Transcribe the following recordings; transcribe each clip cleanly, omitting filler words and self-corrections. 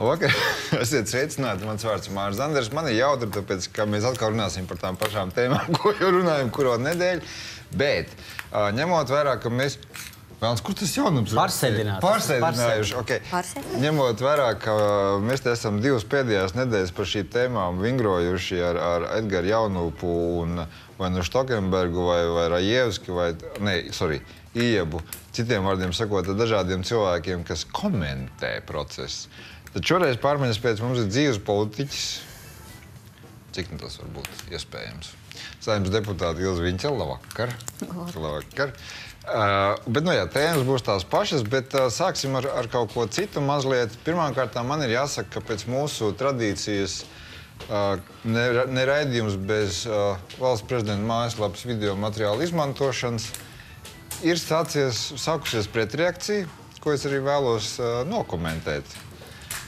Ok, esiet sveicināti, mans vārds ir Māris Zanders. Man ir jautri, tāpēc, ka mēs atkal runāsim par tām pašām tēmām, ko jau runājam kuro nedēļu. Bet, ņemot vērā, ka mēs... Vēlams, kur tas jaunums? Pārsēdinājuši, ok. Ņemot vērā, ka mēs te esam divas pēdējās nedēļas par šī tēmām vingrojuši ar Edgaru Jaunūpu un vai nu Štokenbergu vai Rajevski vai, Iebu, citiem vārdiem sakot, dažādiem cilvēkiem, kas komentē procesu. Tad šoreiz pārmaiņas pēc mums ir dzīves politiķis. Cik tas var būt iespējams? Saeimas deputāti Ilze Viņķele, labvakar. Labvakar. Bet, tēmas būs tās pašas, bet sāksim ar kaut ko citu mazliet. Pirmkārt, man ir jāsaka, ka pēc mūsu tradīcijas ne raidījums bez valsts prezidenta mājaslapas video materiālu izmantošanas ir sākusies pretreakcija, ko es arī vēlos nokomentēt.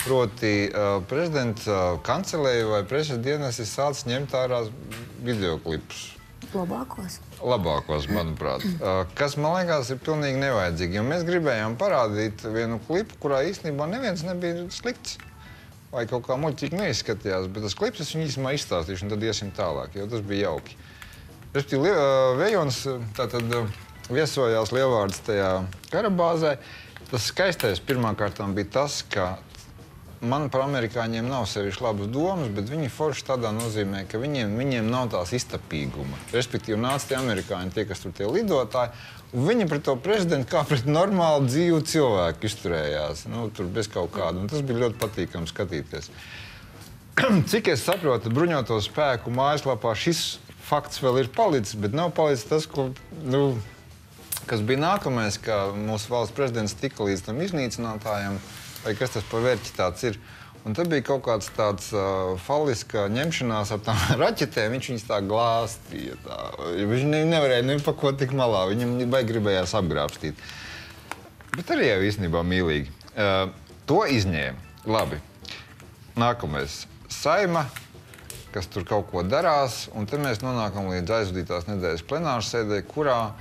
Proti, prezidenta kancelēja vai preses dienas ir sācis ņemt ārā videoklipus. Labākos, manuprāt. Kas, man liekas, ir pilnīgi nevajadzīgi. Jo mēs gribējām parādīt vienu klipu, kurā īstenībā neviens nebija slikts. Vai kaut kā muļķīgi neizskatījās, bet tas klips es viņu īstenībā izstāstīšu, un tad iesim tālāk, jo tas bija jauki. Respektīvi, Vejons tātad viesojās Lielvārdas tajā karabāzē. Tas skaistais pirmkārtām bija tas, ka man par amerikāņiem nav sevišķi labas domas, bet viņi forši tādā nozīmē, ka viņiem nav tās iztapīguma. Respektīvi, nāca tie amerikāņi, tie, kas tur tie lidotāji, un viņi pret to prezidentu kā pret normālu dzīvu cilvēku izturējās. Tur bez kaut kāda, un tas bija ļoti patīkami skatīties. Cik es saprotu, bruņoto spēku mājaslapā šis fakts vēl ir palicis, bet nav palicis tas, kas bija nākamais, ka mūsu valsts prezidents tika līdz tam iznīcinātājam, vai kas tas par vērķi tāds ir. Un tad bija kaut kāds tāds falliska ņemšanās ar tām raķetēm, viņš viņas tā glāstīja. Viņš nevarēja pa ko tik malā, viņam baigi gribējās apgrābstīt. Bet arī jau īstenībā mīlīgi. To izņēma. Labi. Nākamais. Saima, kas tur kaut ko darās, un te mēs nonākam līdz aizvadītās nedēļas plenāru sēdē, kurā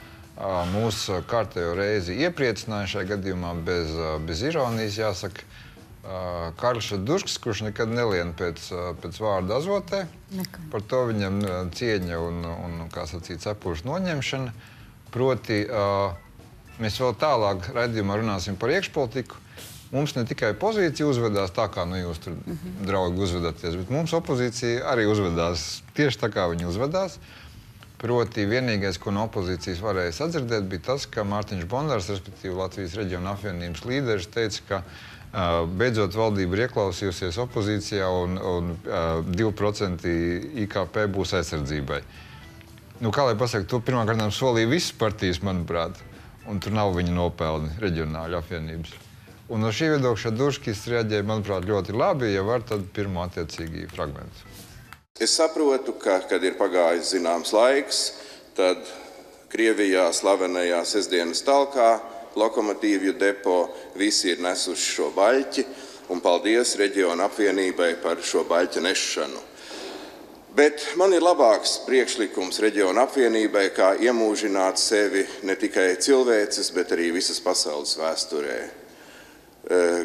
mūsu kārtējo reizi iepriecināja šajā gadījumā bez ironijas, jāsaka, Karls Šadursks, kurš nekad nelien pēc vārda azotē. Par to viņam cieņa un kā sacīt, cepuršu noņemšana. Proti, mēs vēl tālāk raidījumā runāsim par iekšpolitiku. Mums ne tikai pozīcija uzvedās tā, kā jūs tur, draugi, uzvedaties, bet mums opozīcija arī uzvedās tieši tā, kā viņi uzvedās. Proti, vienīgais, ko no opozīcijas varēja sadzirdēt, bija tas, ka Mārtiņš Bondārs, respektīvi Latvijas reģiona apvienības līderis, teica, ka beidzot valdība ir ieklausījusies opozīcijā un 2% IKP būs aizsardzībai. Kā lai pasaka, to pirmkārtām solīja visas partijas, manuprāt, un tur nav viņa nopelni reģionāļu apvienības. Un no šī viedokļa Šadurskis reaģēja, manuprāt, ļoti labi, ja var tad pirmo attiecīgi fragmentu. Es saprotu, ka, kad ir pagājis zināms laiks, tad Krievijā slavenajā sestdienas talkā, lokomotīvju depo, visi ir nesuši šo baļķi, un paldies reģiona apvienībai par šo baļķa nešanu. Bet man ir labāks priekšlikums reģiona apvienībai, kā iemūžināt sevi ne tikai cilvēces, bet arī visas pasaules vēsturē.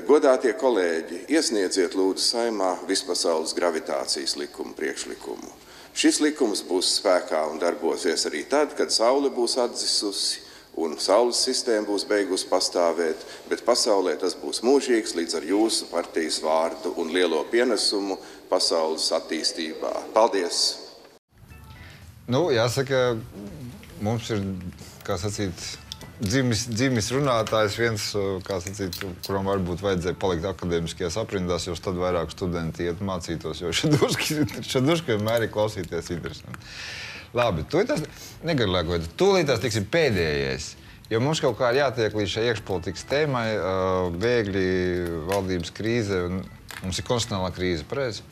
Godātie kolēģi, iesniedziet lūdzu Saeimā vispasaules gravitācijas likuma priekšlikumu. Šis likums būs spēkā un darbosies arī tad, kad Saule būs atzisusi un Saules sistēma būs beigusi pastāvēt, bet pasaulē tas būs mūžīgs līdz ar jūsu partijas vārdu un lielo pienesumu pasaules attīstībā. Paldies! Jāsaka, mums ir, kā sacīt, dzimis runātājs viens, kā sacīt, kuram varbūt vajadzēja palikt akadēmiskajās aprindās, jo tad vairāk studenti iet mācītos, jo Šadurski vienmēr ir klausīties interesanti. Labi, tūlītās tiksim pēdējais, jo mums kaut kā jātiek līdz šai iekšpolitikas tēmai, bēgļi, valdības krīze, un mums ir konstitucionālā krīze, pareizi?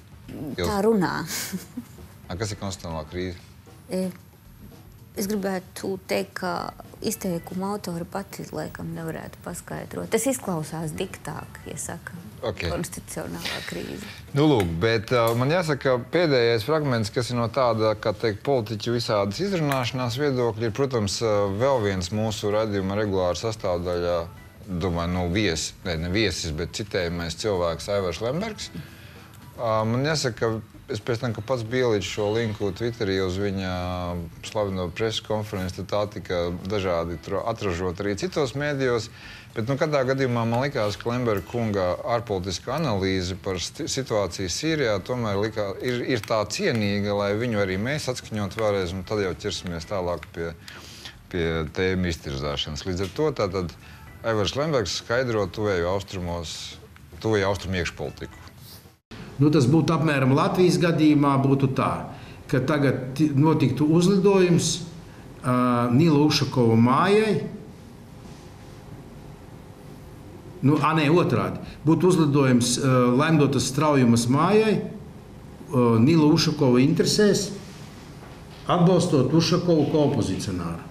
Tā runā. Kas ir konstitucionālā krīze? Es gribētu teikt, ka izteikuma autori pati, laikam, nevarētu paskaidrot. Tas izklausās diktāk, ja saka, konstitucionālā krīze. Lūk, bet man jāsaka, pēdējais fragments, kas ir no tāda, kā teikt, politiķu visādas izrunāšanās viedokļi, ir, protams, vēl viens mūsu raidījuma regulāra sastāvdaļā domāju, ne viesis, bet citējumais cilvēks Aivars Lembergs. Man jāsaka, es pēc tam, ka pats biju līdz šo linku Twitterī uz viņa slaveno preses konferenci, tad tā tika dažādi atražot arī citos mēdījos. Bet, katrā gadījumā man likās, ka Lemberga kunga ārpolitiska analīze par situāciju Sīrijā tomēr ir tā cienīga, lai viņu arī mēs atskaņot vēlreiz, un tad jau ķersimies tālāk pie tēmu iztirzāšanas. Līdz ar to tātad Aivars Lembergs skaidro tuvējo austrumu iekšpolitiku. Tas būtu apmēram Latvijas gadījumā būtu tā, ka tagad notiktu uzlidojums Nila Ušakova mājai. Otrādi. Būtu uzlidojums Lemdotas Straujumas mājai, Nila Ušakova interesēs, atbalstot Ušakovu kā opozicionāru.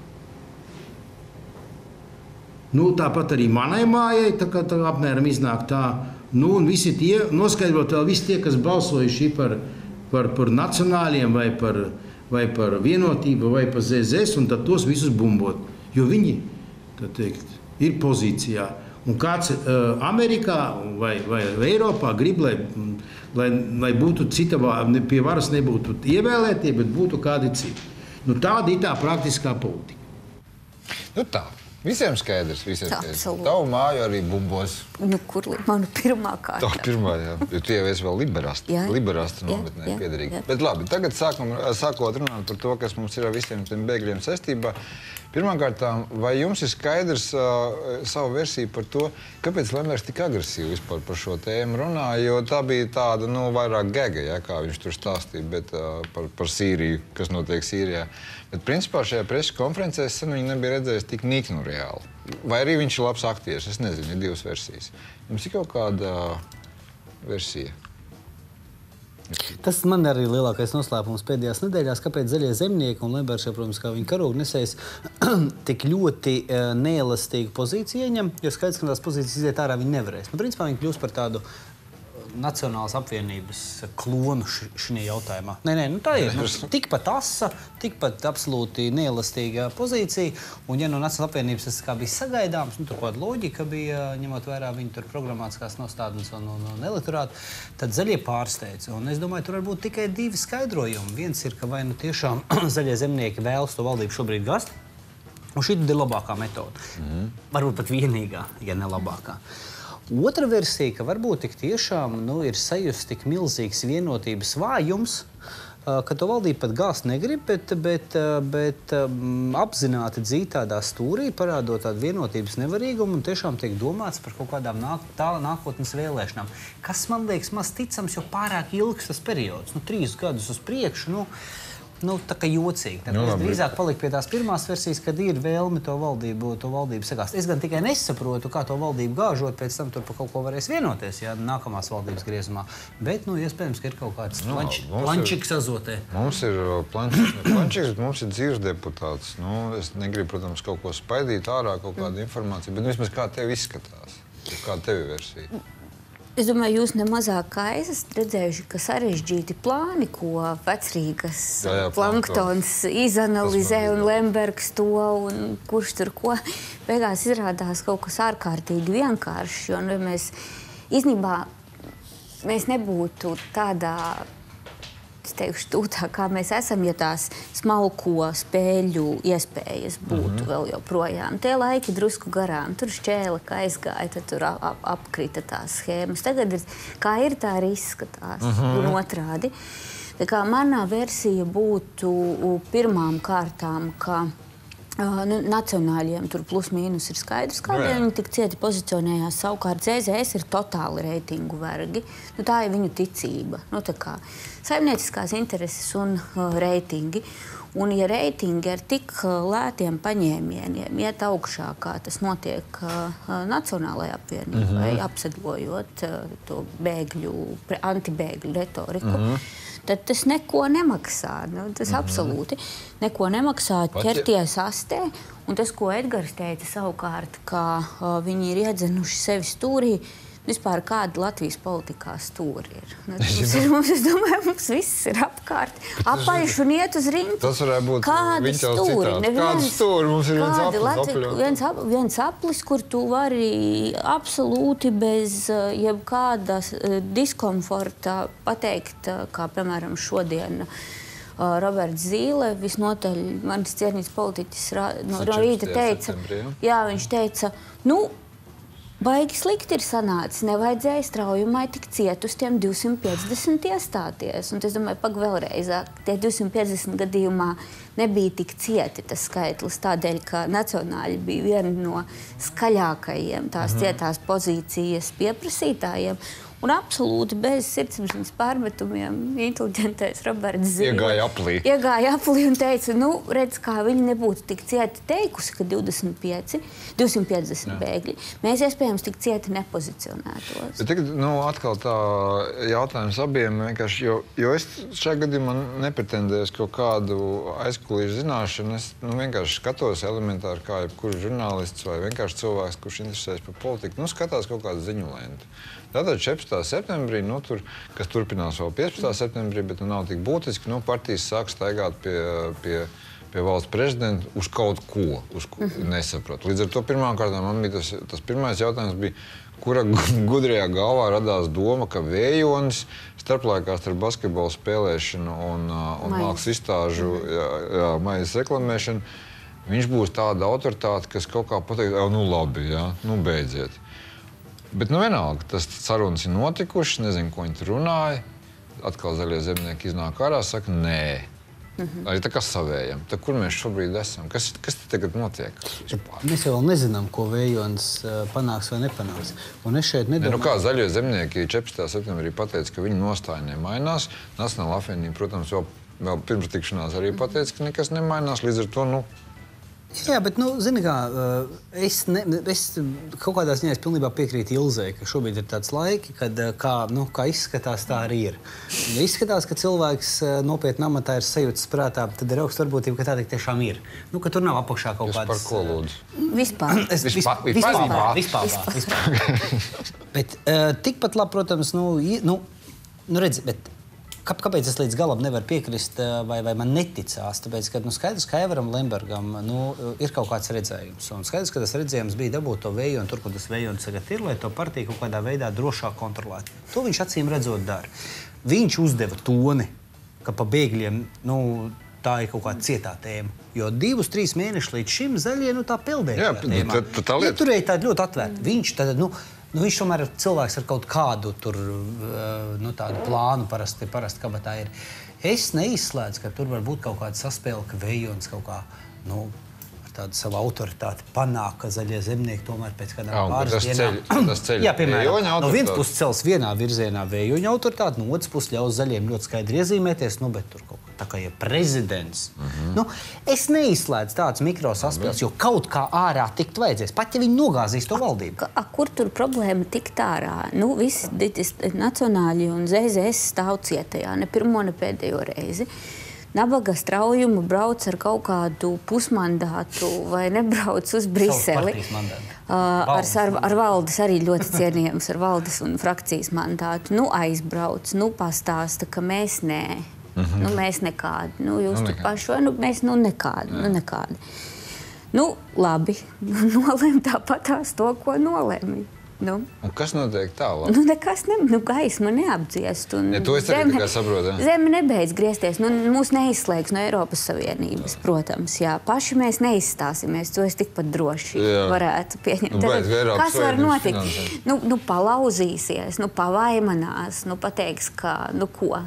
Tāpat arī manai mājai, tā apmēram iznāk tā. Un visi tie, noskaidrot vēl visi tie, kas balsojuši par nacionāļiem vai par vienotību vai par ZZS, un tad tos visus bumbot. Jo viņi, tā teikt, ir pozīcijā. Un kāds Amerikā vai Eiropā grib, lai būtu cita, pie varas nebūtu ievēlētie, bet būtu kādi citi. Tāda ir tā praktiskā politika. Tā. Visiem skaidrs. Tavu māju arī bumbos. Kur manu pirmā kārta? Tā pirmā, jā. Jo tu jau esi vēl liberāstu nometnē piederīgi. Bet labi, tagad sākot runāt par to, kas mums ir ar visiem tiem bēgļiem saistībā. Pirmkārt, vai jums ir skaidrs savu versiju par to, kāpēc Lembergs tik agresīvi vispār par šo tēmu runā, jo tā bija tāda, vairāk gega, ja, kā viņš tur stāstīja, bet par Sīriju, kas notiek Sīrijā. Bet, principā, šajā preses konferencē es viņu nebija redzējis tik niknu reāli. Vai arī viņš ir labs aktieris, es nezinu, ir divas versijas. Jums ir kaut kāda versija? Tas man arī lielākais noslēpums pēdējās nedēļās, kāpēc Zaļie zemnieki un Lembergs, protams, kā viņa karogu nesējs, tik ļoti neelastīgu pozīciju ieņem, jo skaidrs, ka tās pozīcijas iziet ārā viņi nevarēs. Principā viņi kļūst par tādu Nacionālas apvienības klonu šajā jautājumā. Tā ir tikpat asa, tikpat absolūti neelastīga pozīcija. Un, ja no Nacionālas apvienības tas kā bija sagaidāms, tur kāda loģika bija, ņemot vērā viņu tur programmatiskās nostādnes un elektorātu, tad zaļie pārsteidz. Un es domāju, tur var būt tikai divi skaidrojumi. Viens ir, ka vai tiešām zaļie zemnieki vēlas to valdību šobrīd gast, un šī ir labākā metode. Varbūt pat vienīgā, ja ne labākā. Otra versija, ka varbūt tik tiešām ir sajust tik milzīgs vienotības vājums, ka to valdība pat gāzt negrib, bet apzināti dzīt tādā stūrī, parādot tādu vienotības nevarīgumu un tiešām tiek domāts par kaut kādām nākotnes vēlēšanām. Kas man liekas maz ticams, jo pārāk ilgs tas periods, 3 gadus uz priekšu, tā kā jocīgi. Es drīzāk paliku pie tās pirmās versijas, kad ir vēlme to valdību sagāst. Es gan tikai nesaprotu, kā to valdību gāžot, pēc tam tur par kaut ko varēs vienoties, ja nākamās valdības griezumā. Bet, iespējams, ka ir kaut kāds plančiks azotē. Mums ir plančiks, bet mums ir dzīves deputāts. Es negribu, protams, kaut ko spaidīt ārā, kaut kādu informāciju, bet vismaz kā tev izskatās? Kāda tev ir versija? Es domāju, jūs nemazāk kā es esat redzējuši, ka sarežģīti plāni, ko Vecrīgas planktons izanalizē un Lembergs to un kurš tur ko. Beigās izrādās kaut kas ārkārtīgi vienkāršs, jo mēs nebūtu tādā, es teikšu, tūtā, kā mēs esam, ja tās smalko spēļu iespējas būtu vēl joprojām. Tie laiki drusku garām, tur šķēla, kā aizgāja, tad tur apkrita tās schēmas. Tagad kā ir, tā arī izskatās, un otrādi. Tā kā manā versija būtu pirmām kārtām, ka nacionāļiem tur plus mīnus ir skaidrs, kādēļ viņi tik cieti pozicionējās. Savukārt ZZS ir totāli reitingu vergi. Tā ir viņu ticība. Tā kā saimnieciskās intereses un reitingi. Un ja reitingi ar tik lētiem paņēmieniem iet augšā, kā tas notiek Nacionālajā apvienībai, apsedlojot to antibēgļu retoriku, tad tas neko nemaksā. Tas absolūti neko nemaksā ķerties astē. Un tas, ko Edgars teica savukārt, ka viņi ir iedzenuši sevi stūrī, vispār kāda Latvijas politikā stūri ir. Es domāju, mums viss ir apkārt. Apaļš un iet uz rindu. Tas varētu būt kāda stūri. Kāda stūri? Mums ir viens aplis, kur tu vari absolūti bez jebkādas diskomforta pateikt, kā piemēram šodien Roberts Zīle, visnotaļ manis cienīts politiķis no rīta teica, viņš teica, baigi slikti ir sanācis, nevajadzēja straujumai tik ciet uz tiem 250 iestāties. Un es domāju, vēlreiz, tie 250 gadījumā nebija tik cieti tas skaitlis, tādēļ, ka nacionāļi bija viena no skaļākajiem tās cietās pozīcijas pieprasītājiem. Un absolūti bez sirdsapziņas pārmetumiem inteliģentais Roberts Zīle iegāja aplī un teica, redz, kā viņi nebūtu tik cieti teikusi, ka 250 bēgļi. Mēs iespējams tik cieti nepozicionētos. Bet tagad, atkal tā jautājums abiem vienkārši, jo es šajā gadījumā nepretendēju kaut kādu aizkulīšu zināšanu. Es vienkārši skatos elementāri kā jebkurš žurnālists vai vienkārši cilvēks, kurš interesējas par politiku, skatās kaut kādu ziņu lentu. Tātad 14. septembrī, kas turpinās vēl 15. septembrī, bet nav tik būtiski, partijas sāk staigāt pie valsts prezidenta uz kaut ko, nesaprot. Līdz ar to pirmkārt man bija tas pirmais jautājums bija, kura gudrajā galvā radās doma, ka Vējonis starplaikā starp basketbolu spēlēšanu un mākslas izstāžu maizes reklamēšanu, viņš būs tāda autoritāte, kas kaut kā pateiks, labi, beidziet. Bet vienalga, tas sarunas ir notikušas, nezinu, ko viņi tur runāja. Atkal zaļie zemnieki iznāk ārā, saka, nē. Arī tā kā savējam. Tad kur mēs šobrīd esam? Kas te tagad notiek? Mēs jau vēl nezinām, ko Vējonis panāks vai nepanāks. Un es šeit nedomāju... Kā zaļie zemnieki 14. septembrī pateica, ka viņi nostāja nemainās. Nacionāla apvienība, protams, vēl pirms tikšanās arī pateica, ka nekas nemainās. Līdz ar to, Jā, bet, zini kā, es kaut kādā ziņā pilnībā piekrītu Ilzei, ka šobrīd ir tāds laiki, kad kā izskatās, tā arī ir. Ja izskatās, ka cilvēks nopietni amatā ir sajūtas prātā, tad ir augsta varbūtība, ka tā tiešām ir. Ka tur nav apakšā kaut kādas... Par ko lūdzu? Vispār. Bet tikpat labi, protams, redzi, bet... Kāpēc es līdz galam nevaru piekrist vai man neticās? Tāpēc, ka skaidrs, ka Aivaram Lembergam ir kaut kāds redzējums. Un skaidrs, ka tas redzējums bija dabūt to Vējoni tur, kur tas Vējons tagad ir, lai to partiju kaut kādā veidā drošāk kontrolētu. To viņš acīm redzot dara. Viņš uzdeva toni, ka pa bēgļiem, tā ir kaut kāda cietā tēma. Jo 2-3 mēneši līdz šim zaļie, tā peldēja šajā tēmā. Ieturēja tādu ļoti atvērtu. Viņš tad, viņš tomēr ir cilvēks ar kaut kādu tādu plānu parasti kabatā ir. Es neizslēdzu, ka tur var būt kaut kāda saspēle, ka Vējonis kaut kā, ar tādu savu autoritāti panāk, ka zaļie zemnieki tomēr pēc kādām pāris dienām... Tas ceļ. Jā, piemēram, no vienas puses cels vienā virzienā Vējoņa autoritāti, no otras puses ļaus zaļiem ļoti skaidri iezīmēties, bet tur kaut kā tā kā ir prezidents. Es neizslēdzu tādas mikrosaspēles, jo kaut kā ārā tikt vajadzēs, pat ja viņi nogāzīs to valdību. Kur tur problēma tikt ārā? Visi nacionāļi un ZZS stāv cietajā, ne pirmo, ne pēdējo reizi. Nabaga straujumu brauc ar kaut kādu pusmandātu vai nebrauc uz Briseli. Ar valdes arī ļoti cienījams, ar valdes un frakcijas mandātu. Aizbrauc, pastāsta, ka mēs nē. Mēs nekādi. Jūs tur paši vai mēs nekādi. Labi. Nolēm tāpatās to, ko nolēmi. Un kas notiek tālāk? Nekas gaisma neapdziest. To es arī tikai saprotu. Zeme nebeidz griezties. Mūs neizslēgs no Eiropas Savienības, protams. Jā. Paši mēs neizstāsimies. To es tikpat droši varētu pieņemt. Kas var notikt? Palauzīsies, pavaimanās, pateiks, ka, ko?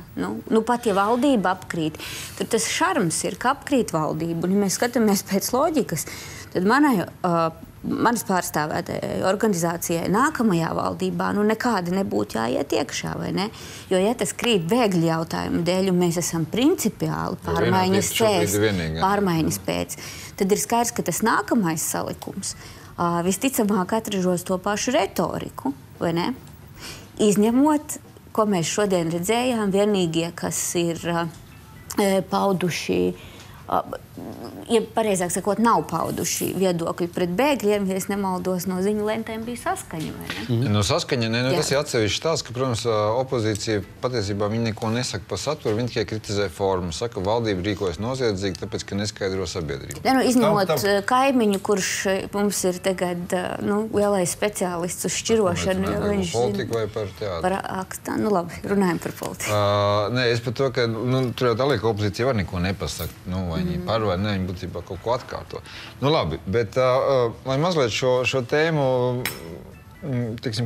Pat ja valdība apkrīt, tur tas šarms ir, ka apkrīt valdību. Un ja mēs skatāmies pēc loģikas, tad manas pārstāvētajai organizācijai nākamajā valdībā nekādi nebūtu jāiet iekšā, vai ne? Jo, ja tas krīt bēgļu jautājumu dēļ, un mēs esam principiāli pārmaiņas pēc, tad ir skaidrs, ka tas nākamais salikums visticamāk atražos to pašu retoriku, vai ne? Izņemot, ko mēs šodien redzējām, vienīgie, kas ir pauduši ja pareizāk sakot, nav pauduši viedokļi pret bēgļiem, ja es nemaldos, no ziņu lentēm bija saskaņa, vai ne? No saskaņa, tas ir atsevišķi tās, ka, protams, opozīcija patiesībā viņi neko nesaka par saturu, viņi tikai kritizē formu. Saka, valdība rīkojas noziedzīgi, tāpēc, ka neskaidro sabiedrību. Izņemot kaimiņu, kurš mums ir tagad lielais speciālists uz šķirošanu. Viņš politika vai par teātru? Par akstu. Labi, runājam par politiku. Nē, es par to, ka tur jau dalīja, ka opozīcija var neko nepasakt. Vai viņi par vai ne, viņi būtībā kaut ko atkārto. Labi, bet lai mazliet šo tēmu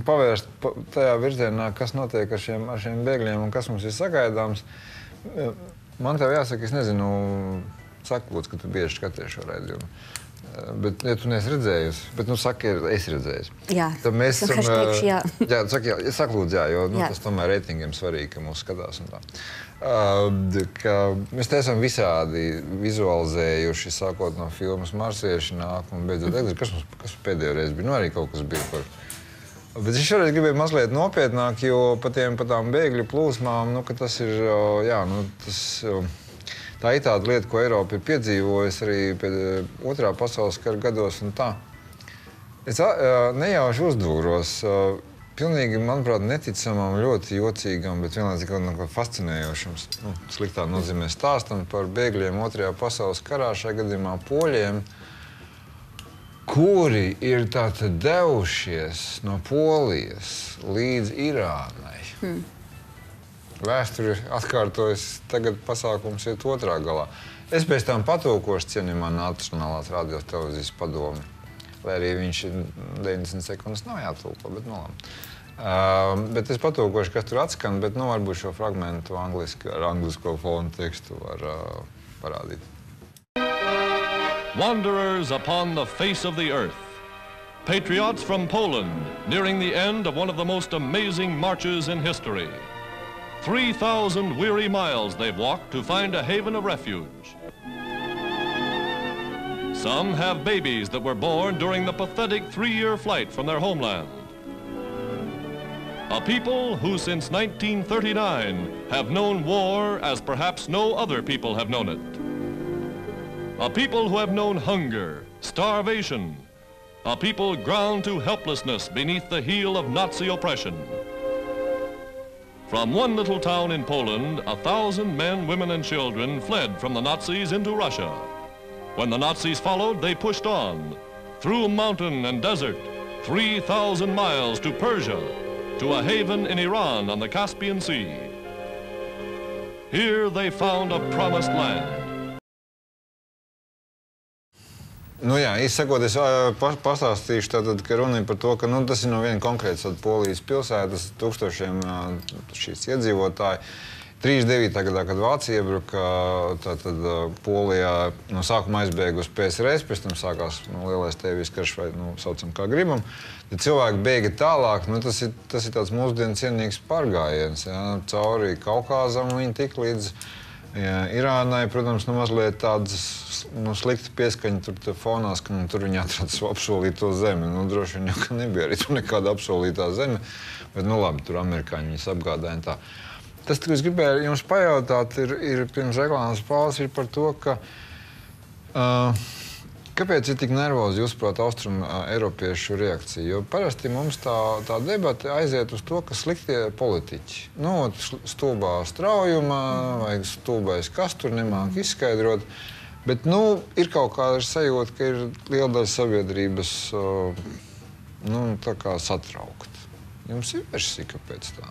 pavērst tajā virzienā, kas notiek ar šiem bēgļiem un kas mums ir sagaidāms, man tev jāsaka, es nezinu, saka, lūdzu, ka tu bieži skaties šo raidījumu. Bet, ja tu neesi redzējusi, bet, saka, es redzējusi. Jā, tad mēs esam... teikšu jā. Jā, saka, lūdzu, jā, jo tas tomēr reitingiem svarīgi, ka mūs skatās un tā. Mēs te esam visādi vizualizējuši, sākot no filmas Marsieši nāk un beidzot elektrika. Kas pēdējo reizi bija? Arī kaut kas bija par... Bet es šoreiz gribēju mazliet nopietnāk, jo pa tām bēgļu plūsmām, ka tas ir, tā ir tāda lieta, ko Eiropa ir piedzīvojusi arī pēc Otrā pasaules kara gados un tā. Es nejauši uzdūros pilnīgi, manuprāt, neticamam, ļoti jocīgam, bet vienlaicīgi fascinējošam, sliktā nozīmē stāstam par bēgļiem Otrajā pasaules karā, šajā gadījumā poļiem, kuri ir tātad devušies no Polijas līdz Irānai. Vēsture atkārtojas, tagad pasākums iet otrā galā. Es pēc tam patūkošu cienījumā Nacionālās radios televīzijas padomi. Lai arī viņš 90 sekundes nav jātulko, bet labi. Bet es patūkošu, kas tur atskan, bet varbūt šo fragmentu ar anglisko fonu tekstu var parādīt. Wanderers upon the face of the earth. Patriots from Poland, nearing the end of one of the most amazing marches in history. 3,000 weary miles they've walked to find a haven of refuge. Some have babies that were born during the pathetic 3-year flight from their homeland. A people who since 1939 have known war as perhaps no other people have known it. A people who have known hunger, starvation. A people ground to helplessness beneath the heel of Nazi oppression. From one little town in Poland, 1,000 men, women, and children fled from the Nazis into Russia. When the Nazis followed, they pushed on, through mountain and desert, 3,000 miles to Persia, to a haven in Iran on the Caspian Sea. Here they found a promised land. Izsakot, es pastāstīšu tātad, ka runa ir par to, ka tas ir no viena konkrētas Polijas pilsētas, tūkstošiem šīs iedzīvotāji. 39. gadā, kad Vācija iebruka, tātad Polijā no sākuma aizbēga uz PSRS, pēc tam sākās lielais tēvijas karš, vai saucam kā gribam. Tad cilvēki bēga tālāk, tas ir tāds mūsdienu cienīgs pārgājiens, cauri Kaukāzam viņi tik līdz Irānai, protams, mazliet tādas slikti pieskaņa tur fonās, ka tur viņi atrada apsolīto zemi. Droši vien jau, ka nebija arī tur nekāda apsolītā zeme, bet labi, tur amerikāņi viņas apgādāja un tā. Tas, ko es gribēju jums pajautāt, ir pirms reklāmas pauzes, ir par to, ka kāpēc ir tik nervozi, jūsuprāt, austrumu eiropiešu reakcija? Jo parasti mums tā debate aiziet uz to, ka sliktie politiķi. Stulbā straujumā vai stulbais kas tur nemāk izskaidrot, bet ir kaut kāda sajūta, ka ir liela daļa sabiedrības tā kā satraukta. Jums ir versija, kāpēc tā?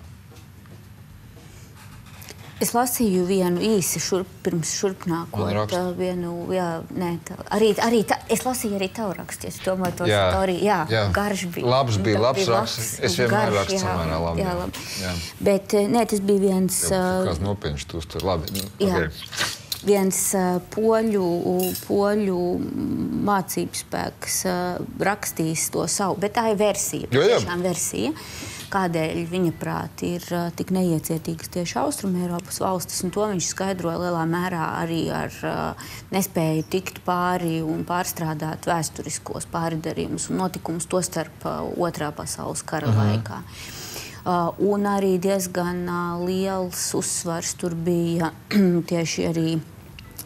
Es lasīju vienu īsi pirms šurpnākot. Es lasīju arī tavu rakstu. Es domāju, to storiju. Jā, garš bija. Labs bija, labs raksts. Es vienmēr rakstu samērā labi. Bet, tas bija viens... Kāds nopienš tu uztur. Labi. Viens poļu mācību spēks rakstījis to savu, bet tā ir versija. Tiešām versija. Kādēļ viņa prāt ir tik neiecietīgas tieši Austrumeiropas valstis, un to viņš skaidroja lielā mērā arī ar nespēju tikt pāri un pārstrādāt vēsturiskos pārdarījumus un notikumus, tostarp Otrā pasaules kara laikā. Un arī diezgan liels uzsvars tur bija tieši arī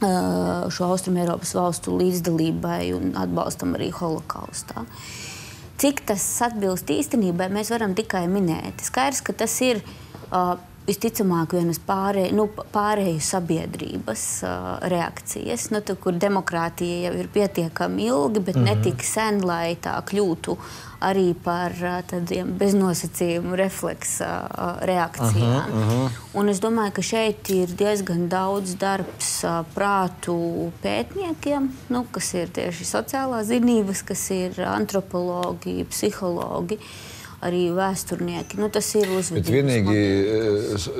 šo Austrumēropas valstu līdzdalībai un atbalstam arī holokaustā. Cik tas atbilst īstenībai, mēs varam tikai minēt. Skaidrs, ka tas ir visticamāk vienas pārēju sabiedrības reakcijas, kur demokrātija jau ir pietiekami ilgi, bet netik sen, lai tā kļūtu arī par tādiem beznosacījumu refleksa reakcijām. Un es domāju, ka šeit ir diezgan daudz darbs prātu pētniekiem, kas ir tieši sociālās zinības, kas ir antropologi, psihologi, arī vēsturnieki. Tas ir uzvedības. Bet vienīgi,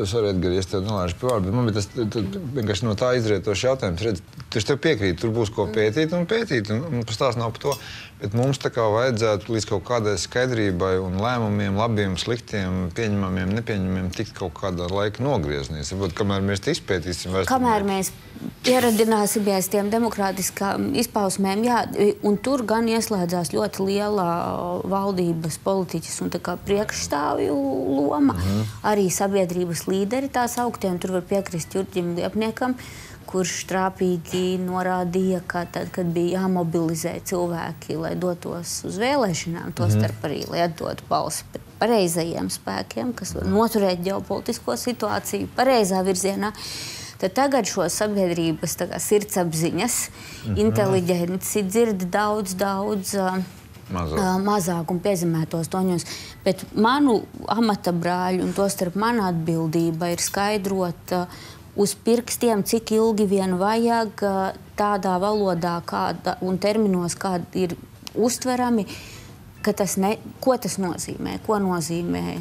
sorry, Edgari, es tev nelaižu pie vārdu, bet tas vienkārši no tā izrietošs jautājums. Redz, tev piekrīt, tur būs ko pētīt, un pastāst nav par to. Bet mums tā kā vajadzētu līdz kaut kādai skaidrībai un lēmumiem, labiem, sliktiem, pieņemamiem, nepieņemamiem, tikt kaut kādā laika nogrieznīs. Kamēr mēs izpētīsim vēsturnieku. Kamēr mēs pieradināsimies tiem demokrātiskām izpausmēm, jā, un tur gan ieslēdzās ļoti liela valdības politiķis un tā kā priekšstāvju loma, arī sabiedrības līderi tās augtie, un tur var piekrist Jurģim Liepniekam, kurš trāpīgi norādīja, ka tad, kad bija jāmobilizē cilvēki, lai dotos uz vēlēšanām, tostarp arī, lai atdotu balsi pareizajiem spēkiem, kas var noturēt ģeopolitisko situāciju pareizā virzienā, tad tagad šo sabiedrības sirdsapziņas, inteliģenci dzird daudz mazāk un piezemētos toņos. Bet manu amata brāļu un tostarp mana atbildība ir skaidrot uz pirkstiem, cik ilgi vien vajag tādā valodā un terminos, kādi ir uztverami, ko tas nozīmē. Ko nozīmē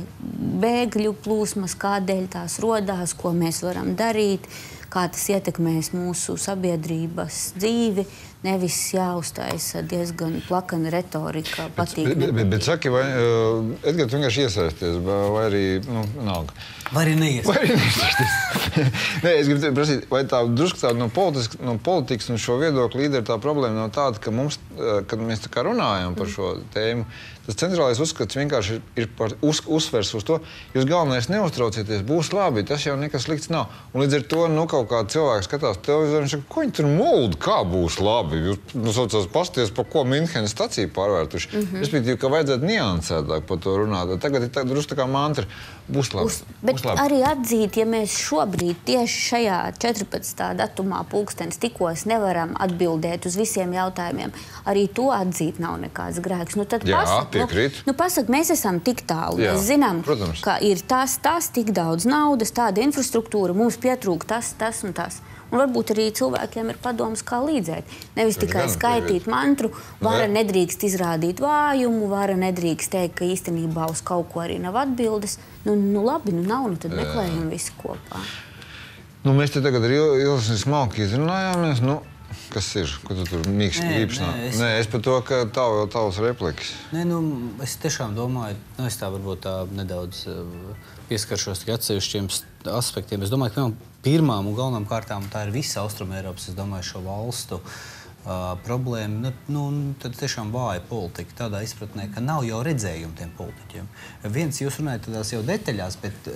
bēgļu plūsmas, kādēļ tās rodās, ko mēs varam darīt, kā tas ietekmēs mūsu sabiedrības dzīvi. Nevis jāuztaisa diezgan plakana retorika, patīk. Bet saki, vai, Edgars, tu vienkārši iesaisties, vai arī, vienalga? Vai arī neiesaisties? Nē, es gribu prasīt, vai tā drusku tāda no politikas un šo viedokļu līderi tā problēma nav tāda, ka mums, kad mēs tā kā runājam par šo tēmu, tas centrālais uzskats vienkārši ir uzsvers uz to, jūs galvenais neuztraucieties, būs labi, tas jau nekas slikts nav. Un līdz ar to, kā kāds cilvēks skatās televizoru un saka, ko viņi tur mulda, kā būs labi? Jūs saucās pasties, par ko Minhenes staciju pārvērtuši. Respektīvi, ka vajadzētu niansētāk par to runāt. Tagad ir drusku tā kā mantra, būs labi. Bet arī atzīt, ja mēs šobrīd tieši šajā 14. datumā pulkstenis tikos nevaram atbildēt uz visiem jautājumiem, arī to atzīt nav nekāds grēks. Piekrīt. Pasak, mēs esam tik tālu. Mēs zinām, ka ir tas, tik daudz naudas, tāda infrastruktūra, mums pietrūk tas un tas. Un varbūt arī cilvēkiem ir padoms, kā līdzēt. Nevis tikai skaitīt mantru, vara nedrīkst izrādīt vājumu, vara nedrīkst teikt, ka īstenībā uz kaut ko arī nav atbildes. Labi, nav, tad meklējam visi kopā. Mēs te tagad ar Ilzi smalki izrunājāmies. Kas ir? Ko tu tur mīksti gribšanā? Nē, es par to, ka tavs replikas. Nē, es tiešām domāju, es tā varbūt tā nedaudz pieskaršos tikai atsevišķiem aspektiem. Es domāju, ka pirmām un galvenām kārtām tā ir visa Austrumēropas, es domāju, šo valstu problēma. Tad tiešām vāja politika tādā izpratnē, ka nav jau redzējumu tiem politiķiem. Viens, jūs runājat tādās jau detaļās, bet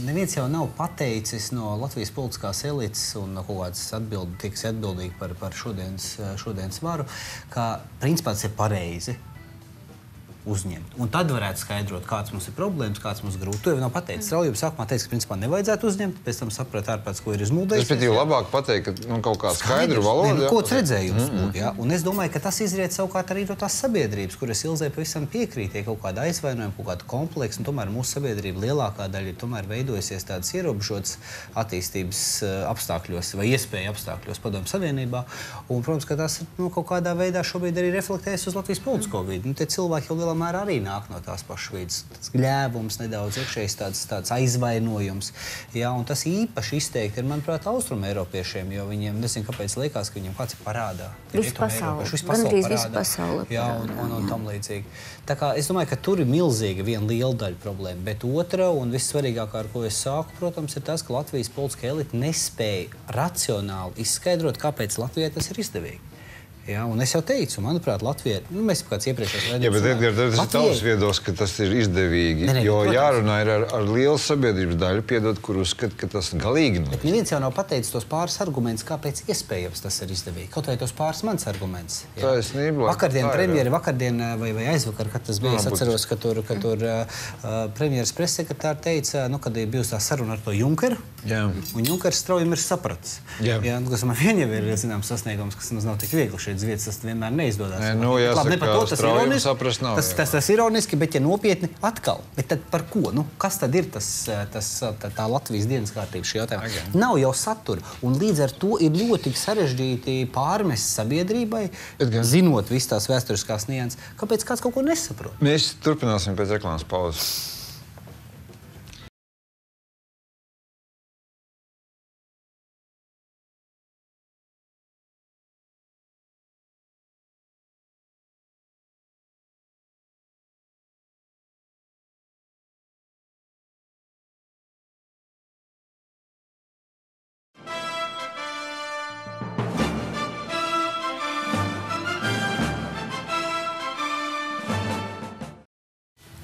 neviens jau nav pateicis no Latvijas politiskās elites un kaut kāds atbildīgi par šodienas varu, ka principā tas ir pareizi uzņemt. Un tad varētu skaidrot, kāds mums ir problēmas, kāds mums grūti. To jau nav pateicis. Raujība sākumā teica, ka principā nevajadzētu uzņemt, pēc tam saprat ārpēc, ko ir izmuldējis. Respektīvi labāk pateikt, ka kaut kā skaidru valodu. Kods redzējums būtu, jā. Un es domāju, ka tas izriet savukārt arī no tās sabiedrības, kuras Ilzei pavisam piekrīt, ja kaut kāda aizvainojuma, kaut kāda kompleksa, un tomēr mūsu sabiedrība lielākā daļa ir tomēr veidojusies tādas ierobežotas attīstības apstākļos vai iespēju apstākļos Padomju Savienībā. Un, protams, ka tas kaut kādā veidā šobrīd arī reflektējas uz Latvijas politisko vidi. Tie cilvēki jau lielā mērā arī nāk no tās pašas vidas. Tas gļēvums, nedaudz iekšējs tāds aizvainojums. Jā, un tas īpaši izteikti ir, manuprāt, Austrumēropiešiem, jo viņiem, nezinu, kāpēc liekas, ka viņiem kāds ir parādā. Visu pasauli. Jā, un tam līdzīgi. Tā kā es domāju, ka tur ir milzīga viena liela daļa problēma, bet otra un vissvarīgākā, ar ko es sāku, protams, ir tas, ka Latvijas politiskā elite nespēja racionāli izskaidrot, kāpēc Latvijai tas ir izdevīgi. Ja, un es jau teicu, manuprāt, Latvija, mēs kāds iepriekšējos Jā, bet Edgar, tas ir tavs viedoklis, ka tas ir izdevīgi, jo jārunā ir ar lielu sabiedrības daļu, piedod, kur uzskat, ka tas galīgi nav. Bet neviens jau nav pateicis tos pāris argumentus, kāpēc iespējams tas ir izdevīgi. Kaut vai tos pāris mans arguments. Taisnība. Vakardien vai aizvakar, kad tas bija, es atceros, ka tur premjeras pressekretāri teica, kad ir bijusi tā saruna ar to Junkeru, un Junkers straujam ir sapratis. Kas man vien jau ir, zināms, sasniegums, kas mums nav tik viegli šeit vietas, tas vienmēr neizdodas. Tas ironiski, bet ja nopietni atkal. Bet tad par ko? Kas tad ir tā Latvijas dienas kārtība šī jautājuma? Nav jau satura. Un līdz ar to ir ļoti sarežģīti pārmest sabiedrībai, zinot visu tās vēsturiskās nianses, kāpēc kāds kaut ko nesaprot. Mēs turpināsim pēc reklāmas pauzes.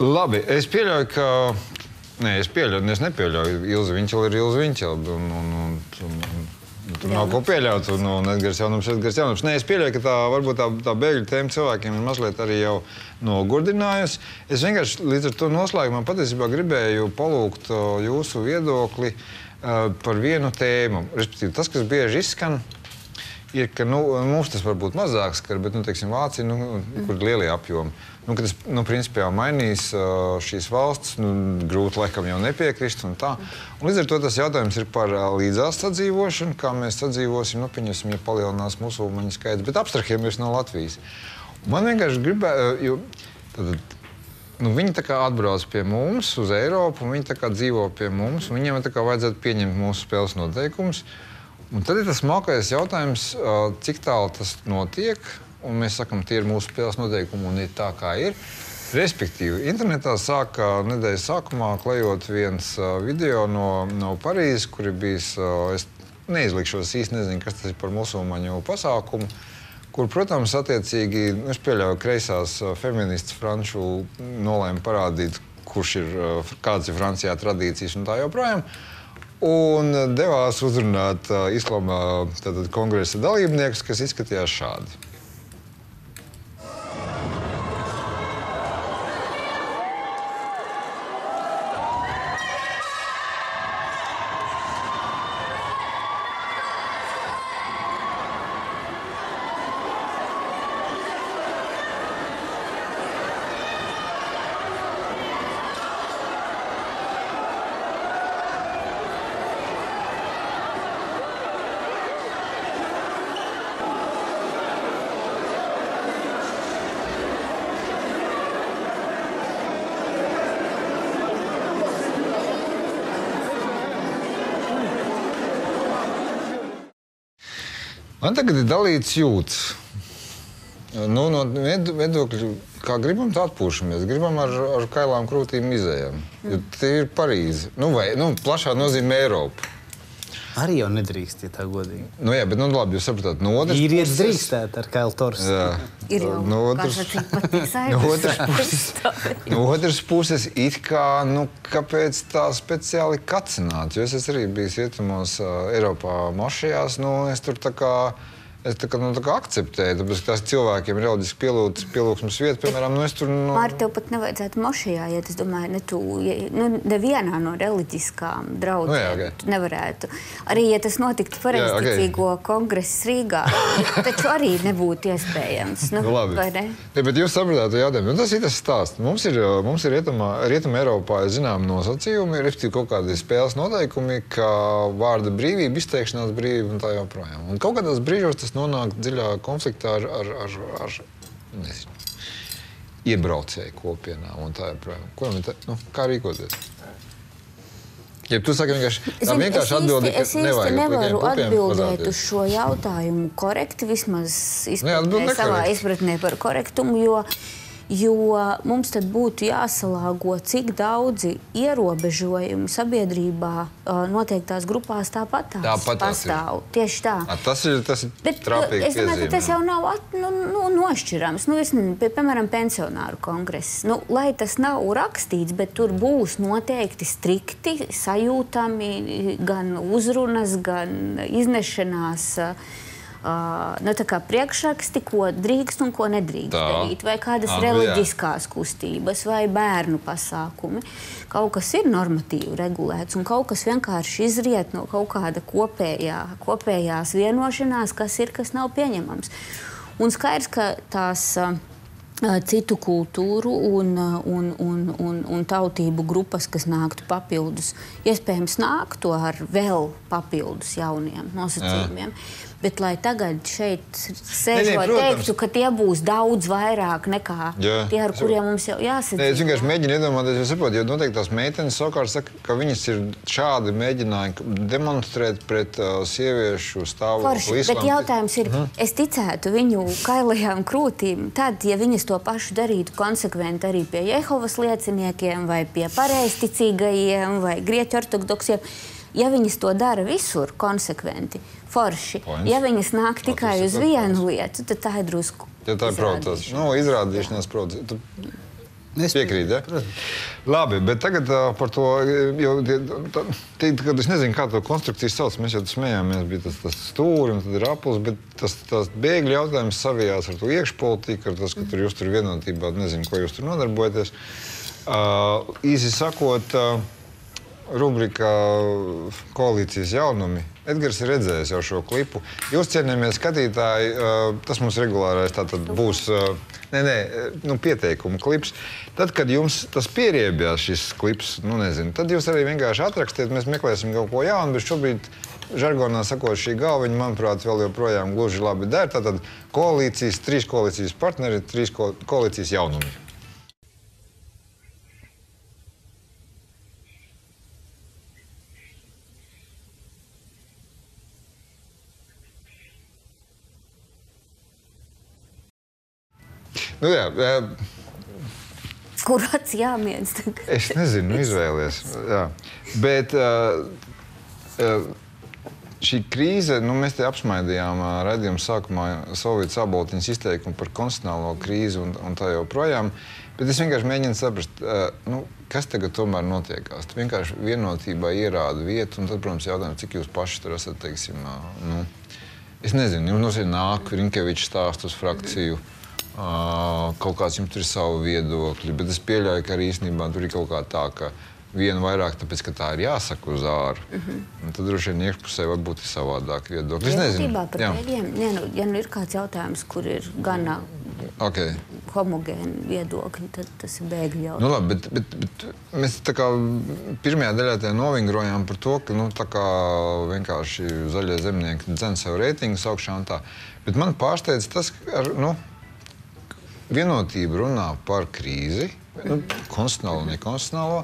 Labi, es pieļauju, ka... es nepieļauju. Ilze Viņķela ir Ilze Viņķela. Tur nav ko pieļaut. Un Edgars Jaunums. Es pieļauju, ka varbūt tā bēgļu tēma cilvēkiem ir mazliet arī jau nogurdinājusi. Es vienkārši līdz ar to noslēgumā patiesībā gribēju palūgt jūsu viedokli par vienu tēmu. Respektīvi, tas, kas bieži izskan, ir, ka mums tas varbūt mazāk skar, bet, teiksim, Vācija, kur ir lielie apjomi. Ka tas, principā mainīs šīs valsts, grūti laikam jau nepiekrist un tā. Un līdz ar to tas jautājums ir par līdzās sadzīvošanu, kā mēs sadzīvosim, pieņemsim, ja palielinās musulmaņu skaits, bet abstrahējamies no Latvijas. Man vienkārši gribēja, viņi tā kā atbrauc pie mums uz Eiropu, un viņi tā kā dzīvo pie mums, un viņiem tā kā vajadzētu pieņemt mūsu spēles noteikumus. Un tad ir tas smalkais jautājums, cik tālu tas notiek, un mēs sakam, tie ir mūsu spēles noteikumi un ir tā, kā ir. Respektīvi, internetā sāka nedēļas sākumā klejot viens video no Parīzes, kur ir bijis, es neizlikšos īsti nezinu, kas tas ir par musulmaņu pasākumu, kur, protams, attiecīgi, es pieļauju, kreisās feministas franču nolēma parādīt, kādas ir Francijā tradīcijas un tā joprojām. Un devās uzrunāt islāma kongresa dalībniekus, kas izskatījās šādi. Man tagad ir dalīts jūtas. No viedokļu, kā gribam, tā atpūšamies. Gribam ar kailām krūtīm izējām. Jo tie ir Parīze. Plašā nozīmē Eiropa. Arī jau nedrīkst, ja tā godīgi. Jā, bet labi, jūs sapratāt, no otras puses... Īrieši drīkstēt ar kailu torsu. Jā. Ir jau no otras puses, it kā, kāpēc tā speciāli kacināt? Jo es arī bijis rietumos Eiropā mošajās, es tur tā kā akceptēju, tāpēc, ka tās cilvēkiem ir reliģiski pielūgsmes vieta, piemēram, es tur... Māri, tev pat nevajadzētu mošajā, ja es domāju, nevienā no reliģiskām draudzēm tu nevarētu. Arī, ja tas notiktu pareizticīgo kongresu Rīgā, taču arī nebūtu iespējams. Vai ne? Bet jūs sapratāt jautājumu, tas ir tas stāsts. Mums ir Rietumē Eiropā, zinām, nosacījumi, respektīvi kaut kādi spēles noteikumi, kā vārda brīvība, izteikšanās brīvība un tā joprojām. Un kaut kādās brīžos tas nonāk dziļā konfliktā ar iebraucēju kopienā un tā joprojām. Kā rīkoties? Ja tu saki vienkārši atbildi, ka nevajag. Es nevaru atbildēt uz šo jautājumu korekti, vismaz savā izpratnē par korektumu, jo Jo mums tad būtu jāsalāgo, cik daudzi ierobežojumi sabiedrībā noteiktās grupās tāpat pastāv. Tieši tā. Tas ir trapīgi es domāju, ka tas jau nav nošķirams. Piemēram, pensionāru kongress. Lai tas nav rakstīts, bet tur būs noteikti strikti, sajūtami gan uzrunas, gan iznešanās tā kā priekšraksti, ko drīkst un ko nedrīkst darīt, vai kādas reliģiskās kustības, vai bērnu pasākumi. Kaut kas ir normatīvi regulēts, un kaut kas vienkārši izriet no kaut kāda kopējās vienošanās, kas ir, kas nav pieņemams. Un skaidrs, ka tās citu kultūru un tautību grupas, kas nāktu papildus, iespējams nāktu ar vēl papildus jauniem nosacījumiem. Bet, lai tagad šeit sēžot teiktu, ka tie būs daudz vairāk nekā tie, ar kuriem mums jau jāsadzīvo. Es vienkārši mēģinu iedomāties, jo saprotu, jo noteikti tās meitenes savukārt saka, ka viņas ir šādi mēģināja demonstrēt pret sieviešu stāvokli islāma. Bet jautājums ir, es ticētu viņu kailajām krūtīm, tad, ja viņas to pašu darītu konsekventi arī pie Jehovas lieciniekiem, vai pie pareizticīgajiem, vai grieķu ortodoksiem, ja viņas to dara visur konsekventi, forši. Ja viņas nāk tikai uz vienu lietu, tad tā ir drusku izrādīšanās procesa. Piekrīt, ja? Labi, bet tagad par to, kad es nezinu, kā to konstrukciju sauc, mēs jau smējāmies, bija tas stūri un tad ir apuls, bet tas bēgļu jautājums savijās ar to iekšpolitiku, ar tas, ka tur jūs tur vienotībā, nezinu, ko jūs tur nodarbojaties. Īsi sakot, rubrika Koalīcijas jaunumi. Edgars ir redzējis jau šo klipu. Jūs, cienījamie skatītāji, tas mums regulārais tātad būs pieteikuma klips. Tad, kad jums tas pieriebjās šis klips, tad jūs arī vienkārši atrakstiet, mēs meklēsim kaut ko jaunu, bet šobrīd žargonā sakot šī galviņa, manuprāt, vēl joprojām gluži labi der. Tātad koalīcijas, 3 koalīcijas partneri, 3 koalīcijas jaunumi. Kurāts jāmiedz? Es nezinu, izvēlies. Jā. Bet šī krīze, mēs te apsmaidījām raidījuma sākumā Solvītas Āboltiņas izteikumu par konstitucionālo krīzi un tā joprojām. Bet es vienkārši mēģinu saprast, kas tagad tomēr notiekās. Vienkārši vienotībā ierāda vietu, un tad, protams, jautājums, cik jūs paši tur esat, teiksim, es nezinu, jums nāk Rinkevičs stāst uz frakciju. Kaut kāds jums tur ir savu viedokļi, bet es pieļauju, ka arī īstenībā tur ir kaut kā tā, ka vienu vairāk, tāpēc, ka tā ir jāsaka uz āru. Un tad droši vien iekšpusē varbūt ir savādāk viedokļi. Es nezinu. Vienotībā par bēgļiem, ja ir kāds jautājums, kur ir gana homogēni viedokļi, tad tas ir bēgļu jautājums. Labi, bet mēs tā kā pirmajā daļā te novingrojām par to, ka tā kā vienkārši zaļie zemnieki dzen sev reitingus augšā un tā. Bet man pārsteidz tas, ka vienotība runā par krīzi, konstitucionālo un nekonstitucionālo,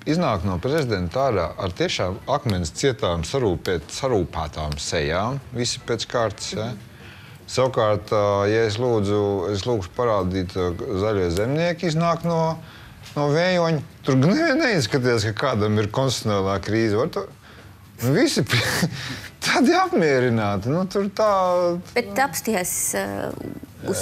iznāk no prezidenta ārā ar tiešām akmens cietām sarūpētām sejām, visi pēc kārtas. Ja? Savukārt, ja es lūgšu parādīt zaļie zemnieki, iznāk no vējoņa, tur neizskaties, ka kādam ir konstitucionālā krīze. Visi tādi apmierināti. Tur tā... Bet apsties uz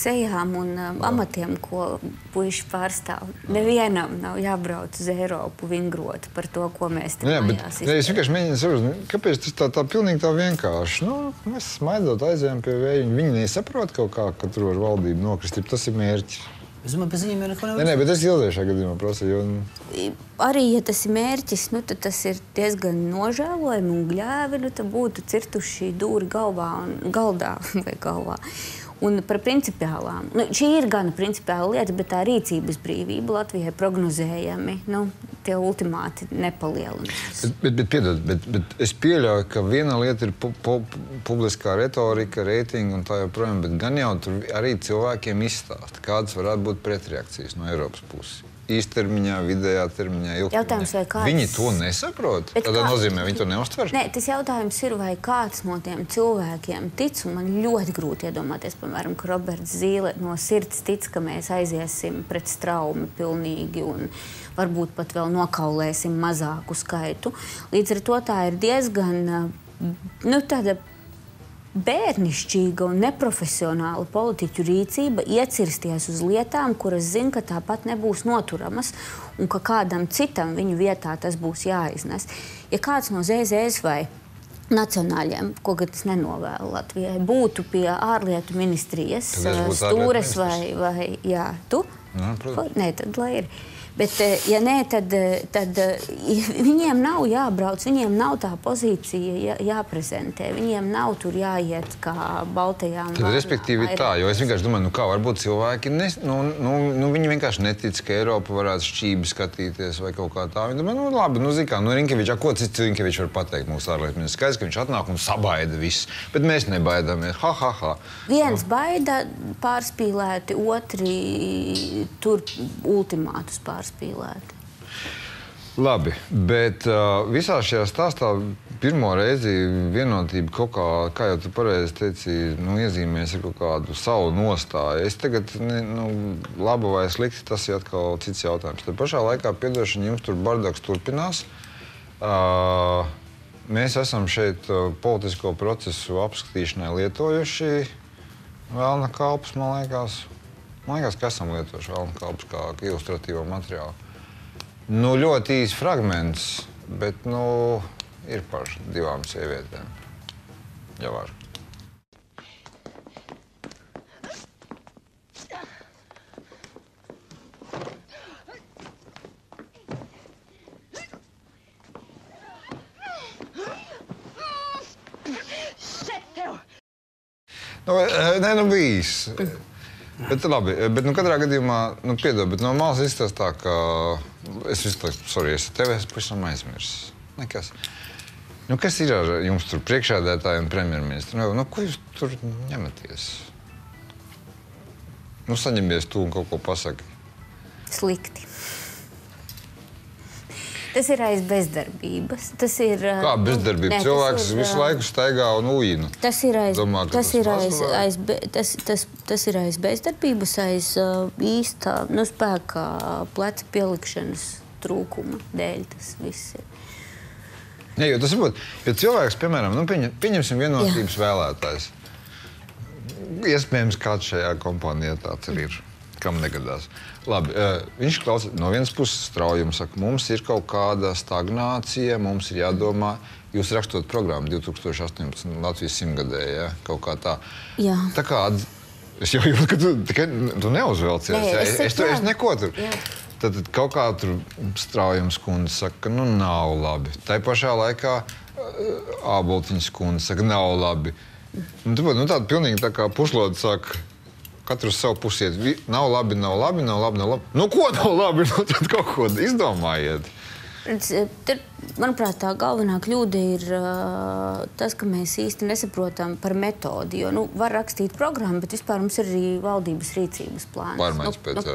sejām un amatiem, ko puiši pārstāv. Nevienam nav jābrauc uz Eiropu vingrot par to, ko mēs te mājās izdarām. Es vienkārši mēģinu saprast, kāpēc tas tā pilnīgi tā vienkārši. Mēs smaidot aizējām pie vējiņa. Viņi nesaprot kaut kā, ka tur var valdību nokrist. Tas ir mērķis. Es domāju, bez viņiem jau neko nevar. Nē, bet es ilgākajā gadījumā prasu. Arī, ja tas ir mērķis, tad tas ir diezgan nožēlojami un gļēvi, tad būtu cirtuši dūri galdā vai galvā. Un par principiālām. Šī ir gana principiāla lieta, bet tā rīcības brīvība Latvijai prognozējami. tie ultimāti nepalielinās. Bet es pieļauju, ka viena lieta ir publiskā retorika, reitingi un tā joprojām, bet gan jau tur arī cilvēkiem izstāsta, kādas varētu būt pretreakcijas no Eiropas puses. Īstermiņā, vidējā termiņā, ilgtermiņā. Viņi to nesaprot? Tādā nozīmē viņi to neuztver? Nē, tas jautājums ir, vai kāds no tiem cilvēkiem tic, un man ļoti grūti iedomāties, piemēram, ka Roberts Zīle no sirds tic, ka mēs aiziesim pret straumi pilnīgi un varbūt pat vēl nokaulēsim mazāku skaitu. Līdz ar to tā ir diezgan, tāda bērnišķīga un neprofesionāla politiķu rīcība iecirsties uz lietām, kuras zina, ka tāpat nebūs noturamas un ka kādam citam viņu vietā tas būs jāiznes. Ja kāds no ZZS vai nacionāļiem, ko gan es nenovēlu Latvijai, būtu pie ārlietu ministrijas stūres vai jā, tu? Nē, tad lai ir. Bet, ja nē, tad viņiem nav jābrauc, viņiem nav tā pozīcija jāprezentē, viņiem nav tur jāiet kā baltajām vārnām. Tad respektīvi tā, jo es vienkārši domāju, kā varbūt cilvēki, viņi vienkārši netic, ka Eiropa varētu šķībi skatīties vai kaut kā tā. Viņi domā, labi, zikā, Rinkevičs, ko cits Rinkevičs var pateikt mūsu ārlietu ministrs? Skaidrs, ka viņš atnāk un sabaida viss, bet mēs nebaidāmies. Viens baida pārspīlēti, otri tur ultimātus pārspīlēti. Labi, bet visā šajā stāstā pirmo reizi vienotība kaut kā jau tu pareizi teici, iezīmēs ar kaut kādu savu nostāju. Es tagad, labi vai slikti, tas ir atkal cits jautājums. Te pašā laikā, piedošana, jums tur bardaks turpinās. Mēs esam šeit politisko procesu apskatīšanai lietojuši vēlna kalpus, man liekas. Man liekas, ka esam lietojuši vēlna kalpus kā ilustratīvo materiālu. Ļoti īsi fragments, bet, ir par 2 sievietēm. Ja var. Bijis. Bet labi, katrā gadījumā, piedod, bet no malas izstāst tā, ka es tevi esmu pavisam aizmirsis. Nekas. Kas ir ar jums tur priekšsēdētāji un premjerministri? Ko jūs tur ņematies? Saņemies tu un kaut ko pasaki. Slikti. Tas ir aiz bezdarbības. Tas ir... Kā bezdarbība? Cilvēks visu laiku staigā un ujina. Tas ir aiz bezdarbības, aiz īsta spēka pleca pielikšanas trūkuma dēļ tas viss ir. Jā, jo tas ir jo cilvēks, piemēram, pieņemsim vienotības vēlētājs. Iespējams, kāds šajā kompānijā tāds ir. Kam negadās. Labi, viņš klausa no vienas puses straujums, saka, mums ir kaut kāda stagnācija, mums ir jādomā, jūs rakstot programmu 2018 Latvijas 100-gadē, ja? Kaut kā tā. Jā. Tā kā, es jau jūtu, ka tu neuzvelcies, ja? Es neko tur. Jā. Tad kaut kā tur straujums kundze saka, ka nav labi. Tai pašā laikā Āboltiņas kundze saka, nav labi. Tāda pilnīgi tā kā pušloda saka, katru savu pusiet. Nav labi. Ko nav labi? Tad kaut ko izdomājiet. Manuprāt, tā galvenā kļūda ir tas, ka mēs īsti nesaprotam par metodi. Jo, var rakstīt programmu, bet vispār mums ir arī valdības rīcības plāns.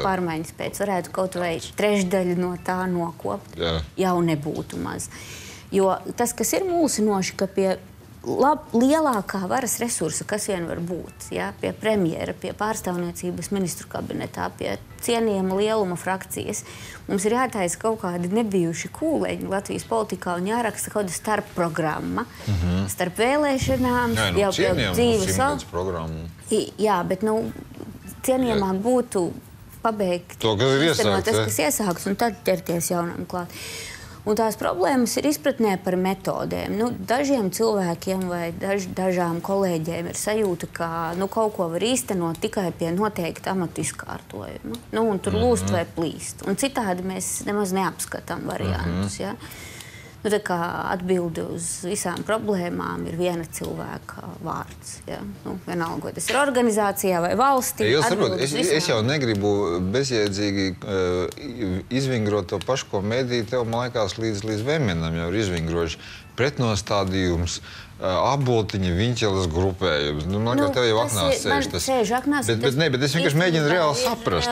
Pārmaiņas pēc. Varētu kaut vai trešdaļu no tā nokopt. Jā. Jau nebūtu maz. Jo tas, kas ir mulsinoši, ka pie lielākā varas resursa, kas vien var būt, ja? Pie premjera, pie pārstāvniecības ministru kabinetā, pie cienījama lieluma frakcijas. Mums ir jātaisa kaut kādi nebijuši kūleņi Latvijas politikā un jāraksta kaut kāda starpprogramma. Starp vēlēšanām, jau pie dzīves programmu. Jā, bet cienījamāk būtu pabeigt to, kas ir iesākts, tas, kas iesākts, un tad ķerties jaunam klāt. Un tās problēmas ir izpratnē par metodēm. Dažiem cilvēkiem vai dažām kolēģiem ir sajūta, ka kaut ko var īstenot tikai pie noteikta amatu izkārtojuma. Un tur lūst vai plīst. Un citādi mēs nemaz neapskatām variantus. Ja? tā kā atbildi uz visām problēmām ir viena cilvēka vārds. Ja? Vienalga, tas ir organizācijā vai valstī. Jūs saprotat, es jau negribu bezjēdzīgi izvingrot to pašu, ko mediji tev, man liekas, līdz Vēmienam jau ir izvingrojuši pretnostādījums, Aboltiņa Viņķeles grupējums. Man liekas, tev jau aknās sēž tas. Bet es vienkārši mēģinu reāli saprast.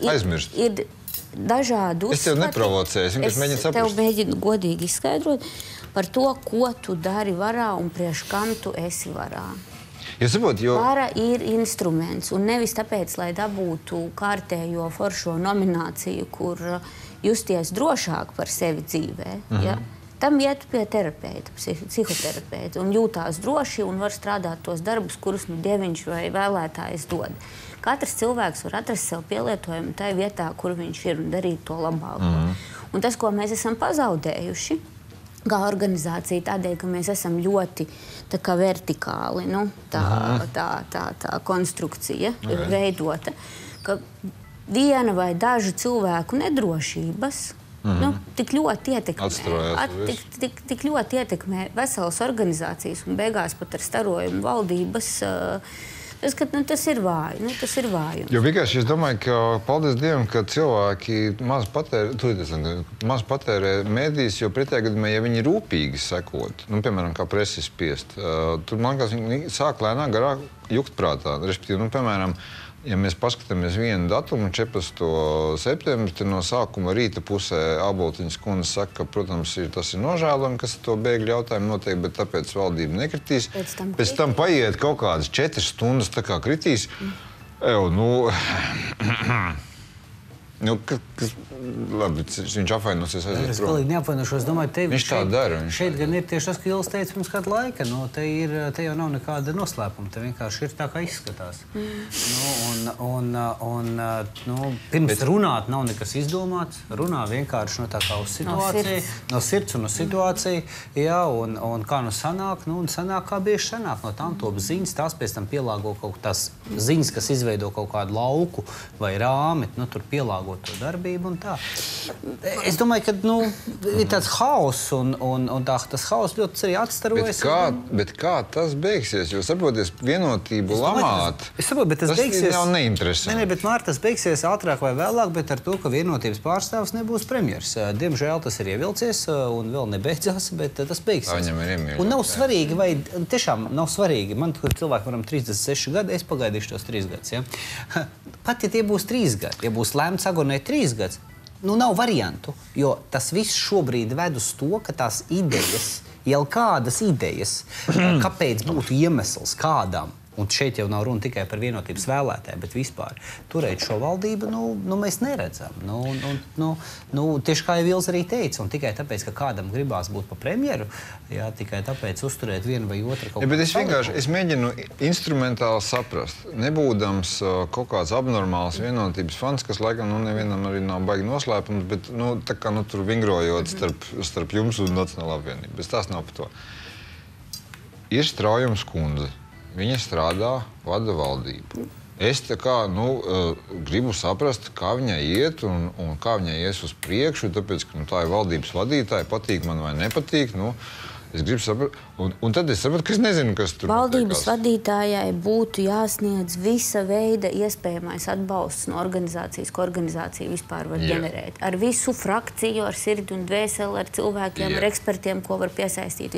Aizmirst. Ir dažādi uzskati. Es tev neprovocēju, es vienkārši mēģinu saprast. Es tev mēģinu godīgi izskaidrot par to, ko tu dari varā un priekš kam tu esi varā. Vara ir instruments, un nevis tāpēc, lai dabūtu kārtējo foršo nomināciju, kur justies drošāk par sevi dzīvē. Ja? Tam iet pie terapeita, psihoterapeita, un jūtās droši un var strādāt tos darbus, kurus dieviņš vai vēlētājs dod. Katrs cilvēks var atrast sev pielietojumu tai vietā, kur viņš ir, un darīt to labāko. Un tas, ko mēs esam pazaudējuši, kā organizācija, tādēļ, ka mēs esam ļoti tā kā vertikāli, tā konstrukcija ir veidota, ka viena vai dažu cilvēku nedrošības tik ļoti ietekmē veselas organizācijas un beigās pat ar starojumu valdības. Tas ir vāji. Tas ir vājums. Jo vienkārši es domāju, ka paldies Dievam, ka cilvēki maz patērē medijas, jo pretējā gadījumā, ja viņi rūpīgi sekot, piemēram, kā presi spiest, tur, man liekas, viņi sāk lēnāk garāk jukt prātā. Respektīvi, piemēram, ja mēs paskatāmies vienu datumu, 14. septembris, tad no sākuma rīta pusē Aboltiņas kundze saka, ka, protams, tas ir nožēlojami, kas ar to bēgļu jautājumu notiek, bet tāpēc valdība nekritīs. Pēc tam paiet kaut kādas 4 stundas, tā kā kritīs. Labi, viņš apvainosies aiziet prom. Es galīgi neapvainošos, domāju, tevi viņš tā dara. Šeit gan ir tieši tas, ka Ilis teica pirms kāda laika, te jau nav nekāda noslēpuma, te vienkārši ir tā, kā izskatās. Pirms runāt nav nekas izdomāts, runā vienkārši tā kā uz situāciju, no sirds un uz situāciju, jā, un kā sanāk, sanāk kā bieži sanāk, no tām top ziņas, tās pēc tam pielāgo kaut tās ziņas, kas izveido kaut kādu lauku vai rāmi, tur pielāgo to darbību un tā. Es domāju, ka ir tāds haoss un tas haoss ļoti arī atstarojas. Bet kā tas beigsies? Jo saproties, vienotību lamāt, es saprotu, bet tas beigsies, jau neinteresē. Nē, bet Mārta, tas beigsies ātrāk vai vēlāk, bet ar to, ka vienotības pārstāvs nebūs premjers. Diemžēl tas ir ievilcies un vēl nebeidzās, bet tas beigsies. Un nav svarīgi, vai tiešām nav svarīgi. Man cilvēki varam 36 gadi, es pagaidīšu tos 3 gadus. Ja? Pat, ja tie būs 3 gadi, ja būs lēmts agonēt 3 gadus, nav variantu, jo tas viss šobrīd ved uz to, ka tās idejas, jau kādas idejas, kāpēc būtu iemesls kādam, un šeit jau nav runa tikai par vienotības vēlētāju, bet vispār turēt šo valdību, mēs neredzam. Tieši kā jau Vils arī teica, un tikai tāpēc, ka kādam gribās būt pa premjeru, jā, tikai tāpēc uzturēt vienu vai otru kaut bet es mēģinu instrumentāli saprast, nebūdams kaut kāds abnormāls vienotības fans, kas laikam nevienam arī nav baigi noslēpums, bet tā kā tur vingrojot starp jums un Nacionālā apvienību. Bet tās nav par to. Ir Straujums kundze. Viņa strādā, vada valdību. Es tā kā, gribu saprast, kā viņai iet un kā viņai ies uz priekšu, tāpēc, ka tā ir valdības vadītāja, patīk man vai nepatīk. Es gribu saprast, un tad es sapratu, ka es nezinu, kas tur valdības vadītājai būtu jāsniedz visa veida iespējamais atbalsts no organizācijas, ko organizācija vispār var ģenerēt. Ar visu frakciju, ar sirdi un dvēseli, ar cilvēkiem, ar ekspertiem, ko var piesaistīt.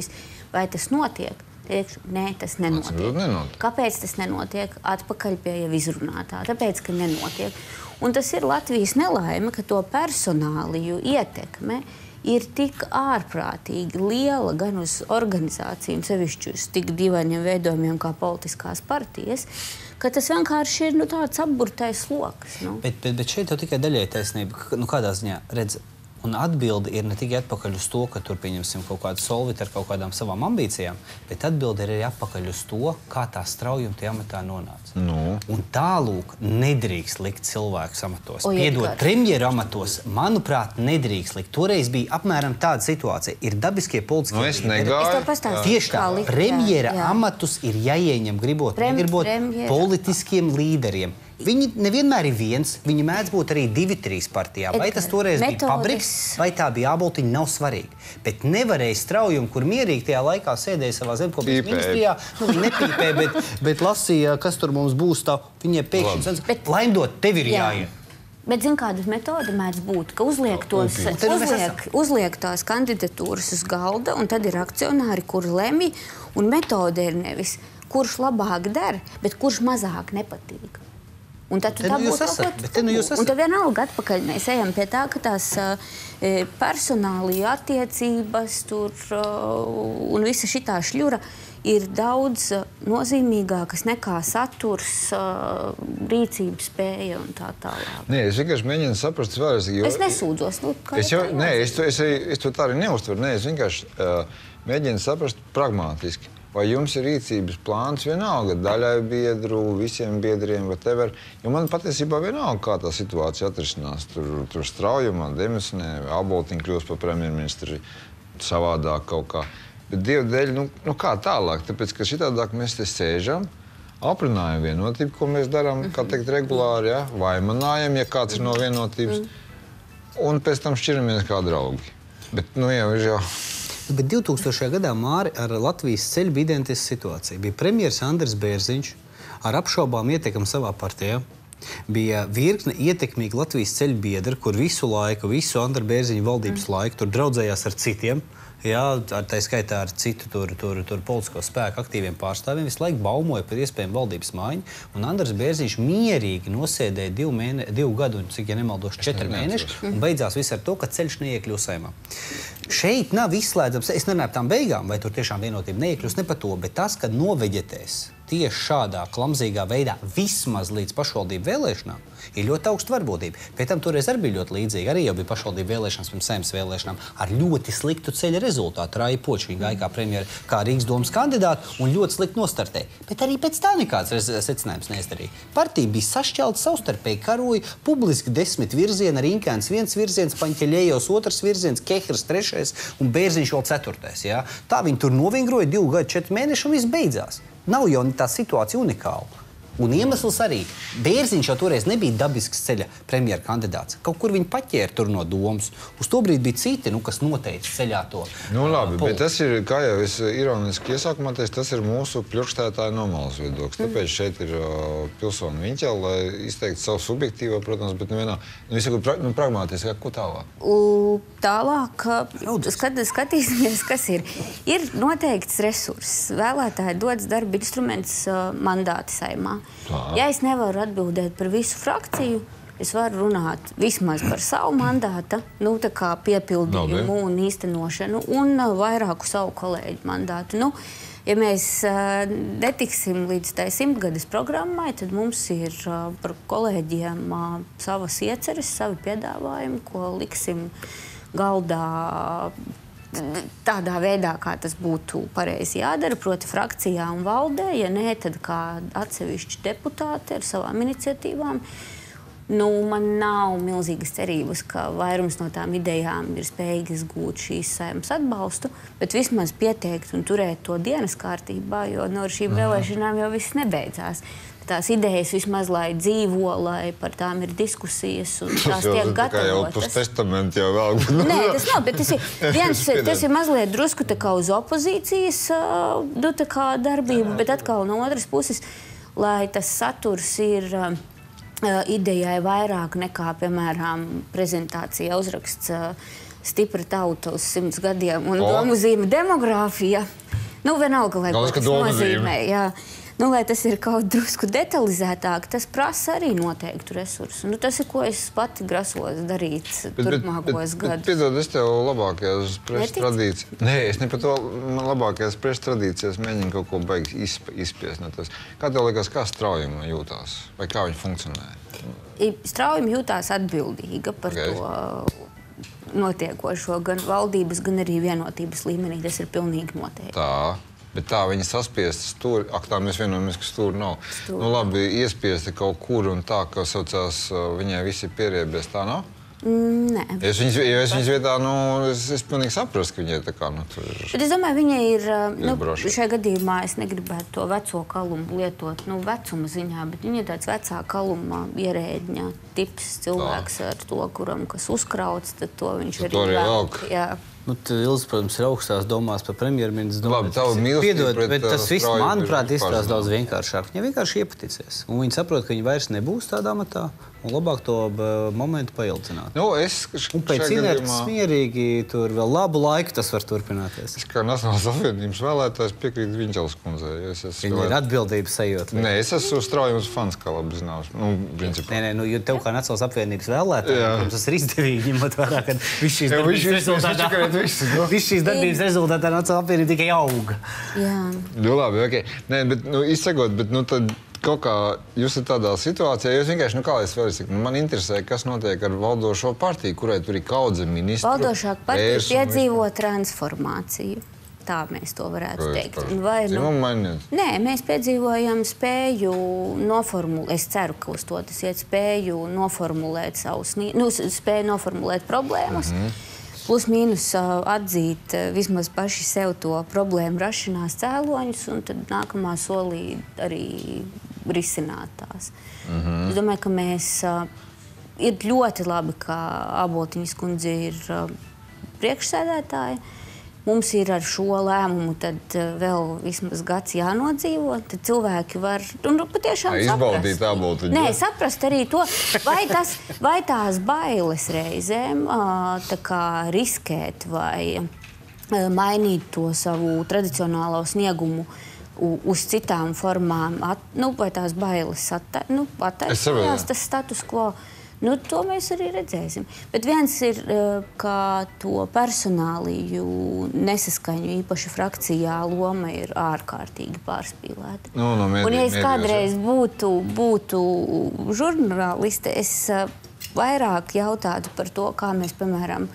Vai tas notiek? Nē, tas nenotiek. Kāpēc tas nenotiek? Atpakaļ pie jau izrunātā. Tāpēc, ka nenotiek. Un tas ir Latvijas nelaime, ka to personāliju ietekme ir tik ārprātīgi liela gan uz organizāciju, un sevišķi uz tik divainiem veidojumiem kā politiskās partijas, ka tas vienkārši ir tāds apburtais loks. Bet šeit jau tikai daļai taisnība. Kādā ziņā, redz, un atbilde ir ne tikai atpakaļ uz to, ka tur pieņemsim kaut kādu solviti ar kaut kādām savām ambīcijām, bet atbilde ir arī atpakaļ uz to, kā tā Straujuma tie amatā nonāca. Un tālūk nedrīkst likt cilvēkus amatos. Piedod, premjeru amatos, manuprāt, nedrīkst likt. Toreiz bija apmēram tāda situācija. Ir dabiskie politiskie līderi. Tieši tā, premjera amatus ir jāieņem gribot, negribot politiskiem līderiem. Viņi nevienmēr ir viens, viņi mēdz būt arī 2-3 partijā. Vai tas toreiz bija Pabriks, vai tā bija Āboltiņa, nav svarīgi. Bet nevarēja Straujumu, kur mierīgi tajā laikā sēdēja savā zemkopības ministrijā. Nu, viņi nepīpē, bet lasīja, kas tur mums būs tā. Viņai pēkšņi, laimdot, tev ir jāiet. Bet, zin, kāda metode mēdz būt, ka uzliek tās kandidatūras uz galda, un tad ir akcionāri, kuri lemj, un metode ir nevis, kurš labāk der, bet kurš mazāk nepatīk. Un tad tā būs un tad vienalga atpakaļ mēs ejam pie tā, ka tās personālija attiecības tur un visa šitā šļura ir daudz nozīmīgākas nekā saturs, rīcības spēja un tā tālāk. Nē, es vienkārši mēģinu saprast vēlreiz, jo... Es nesūdzos. Es to tā arī neuztveru. Nē, es vienkārši mēģinu saprast pragmātiski. Vai jums ir rīcības plāns vienalga, daļai biedru, visiem biedriem, whatever? Jo man patiesībā vienalga, kā tā situācija atrisinās. Tur Straujumā, demisionē, Āboltiņa kļūst par premjerministru savādāk kaut kā. Bet Dieva dēļ, nu kā tālāk? Tāpēc, ka šitādāk mēs te sēžam, aprunājam vienotību, ko mēs darām, kā teikt, regulāri, ja? Vaimanājam, ja kāds ir no vienotības, un pēc tam šķiramies kā draugi. Bet, nu jau... Bet 2000. gadā, Māri, ar Latvijas ceļu bija identiska situācija. Bija premjeras Andris Bērziņš ar apšaubām ietekmi savā partijā. Bija virkne ietekmīgi Latvijas ceļu biedri, kur visu Andra Bērziņa valdības laiku tur draudzējās ar citiem. Jā, tā skaitā ar citu tur politisko spēku aktīviem pārstāvjiem, visu laiku baumoja par iespējamu valdības maiņu, un Andris Bērziņš mierīgi nosēdēja 2 gadu, un cik, ja nemaldošu, 4 mēneši, un beidzās viss ar to, ka ceļš neiekļūs Saeimā. Šeit nav izslēdzams, es nerunāju par tām beigām, vai tur tiešām vienotība neiekļūs, ne par to, bet tas, ka noveģetēs tieši šādā klamzīgā veidā vismaz līdz pašvaldību vēlēšanām, ir ļoti augsta varbūtība. Pēc tam toreiz arī bija ļoti līdzīgi. Arī jau bija pašvaldību vēlēšanas pirms Saeimas vēlēšanām ar ļoti sliktu ceļa rezultātu. Raija Poča, viņa gāja kā premjera, kā Rīgas domas kandidāti un ļoti slikti nostartēja. Bet arī pēc tā nekāds secinājums neizdarīja. Partija bija sašķelta, savstarpēji karoja, publiski 10 virzieni, Rinkēns 1 virziens, Paņķeļējos 2 virziens, Kehrs 3 un Bērziņš vēl 4. Ja? Tā viņi tur novingroja 2 gadu, 4 mēneši un viss beidzās. Nav jau tā situācija unikāla. Un iemesls arī. Bērziņš jau toreiz nebija dabisks ceļa premjera kandidāts. Kaut kur viņi paķēra tur no domas. Uz to brīdi bija citi, kas noteica ceļā to. Nu labi, bet tas ir, kā jau es ironiski iesākumā teicu, tas ir mūsu priekšstādātāja normāls viedoklis. Tāpēc šeit ir pilsoni Viņķeli, lai izteiktu savu subjektīvo, protams, bet pragmātiski, ko tālāk? Tālāk, skatīsimies, kas ir. Ir noteikts resurss. Vēlētāji dodas darba instruments mandāti Saeimā. Ja es nevaru atbildēt par visu frakciju, es varu runāt vismaz par savu mandāta, tā kā piepildījumu un īstenošanu, un vairāku savu kolēģu mandātu. Ja mēs netiksim līdz tai 100-gades programmai, tad mums ir par kolēģiem savas ieceres, savi piedāvājumi, ko liksim galdā tādā veidā, kā tas būtu pareizi jādara, proti frakcijā un valdē, ja nē, tad kā atsevišķi deputāti ar savām iniciatīvām. Man nav milzīgas cerības, ka vairums no tām idejām ir spējīgas gūt šīs Saeimas atbalstu, bet vismaz pieteikt un turēt to dienas kārtībā, jo ar šīm vēlēšanām jau viss nebeidzās. Tās idejas vismaz, lai dzīvo, lai par tām ir diskusijas un tās tiek gatavotas. Tā kā jau pustestamentu jau vēl. Nē, tas nav, bet tas ir mazliet drusku tā kā uz opozīcijas tā kā darbību, bet atkal no otras puses, lai tas saturs ir idejai vairāk nekā, piemēram, prezentācijā uzraksts stipra tauta uz 100 gadiem un domuzīme demogrāfija. Vienalga, lai ko tas nozīmē, jā. Lai tas ir kaut drusku detalizētāk, tas prasa arī noteiktu resursu. Tas ir, ko es pati grasos darīt turpmākos gadus. Piedod, es tev labākajās preses tradīcijas... Nē, es ne par to labākajās preses tradīcijas mēģinu kaut ko baigi izspiest. Kā tev liekas, kā Straujuma jūtās? Vai kā viņa funkcionē? Straujuma jūtās atbildīga par to notiekošo gan valdības, gan arī vienotības līmenī. Tas ir pilnīgi noteikti. Tā. Bet tā viņa saspiesta stūri, tā mēs vienojamies, ka stūri nav. Labi, iespiesti kaut kur un tā, ka saucās viņai visi pieriebies, tā nav? Nē. Ja es viņas vietā, es pilnīgi saprotu, ka viņai tā kā, tur ir... Bet es domāju, viņai ir, Izbraukšana. šajā gadījumā es negribētu to veco kalumu lietot, vecuma ziņā, bet viņa ir tāds vecā kaluma ierēdņa tips cilvēks ar to, kuram, kas uzkrauts, tad to viņš Tad to arī velk. Jā. Ilze, protams, ir augstās domās par premjerministru. Labi, tavu mīlestību Piedod, pret, bet tas viss, Strauju manuprāt, ir izskatās pārzināma. daudz vienkāršāk. Viņa vienkārši iepaticēs. Un viņa saprot, ka viņa vairs nebūs tādā amatā. Un labāk to momentu paildzināt. Un pēc inerces mierīgi tur vēl labu laiku tas var turpināties. Es kā Nacionālās apvienības vēlētājs piekrītu Viņķeles kundzei. Viņa ir atbildības sajūta. Nē, es esmu Straujums fans, kā labi zināms. Principā. Nē, jo tev kā Nacionālās apvienības vēlētājiem, tas ir izdevīgi, ņemot vērā, ka viss šīs darbības rezultātā Nacionālā apvienība tikai auga. Jā. Labi, ok. Nē, bet, izsakot, bet, tad kaut kā jūs esat tādā situācijā, jūs vienkārši, kā es vēl saku, man interesē, kas notiek ar valdošo partiju, kurai tur ir kaudze ministru. Valdošā partija piedzīvo transformāciju. Tā mēs to varētu teikt. Nē, mēs piedzīvojam spēju noformulēt, es ceru, ka uz to tas iet spēju noformulēt spēju noformulēt problēmas. Plus mīnus atzīt vismaz paši sev to problēmu rašanās cēloņus un tad nākamā solī arī risināt tās. Es domāju, ka mēs ir ļoti labi, ka Āboltiņas kundze ir priekšsēdētāja. Mums ir ar šo lēmumu tad vēl vismaz gads jānodzīvo, tad cilvēki var patiešām izbaudīt Āboltiņu. Nē, saprast arī to, vai tās bailes reizēm tā kā riskēt vai mainīt to savu tradicionālo sniegumu uz citām formām, vai tās bailes attaisnojās, tas status quo. To mēs arī redzēsim. Bet viens ir, ka to personāliju nesaskaņu īpaši frakcijā loma ir ārkārtīgi pārspīlēta. Un ja es kādreiz būtu žurnāliste, es vairāk jautātu par to, kā mēs, piemēram,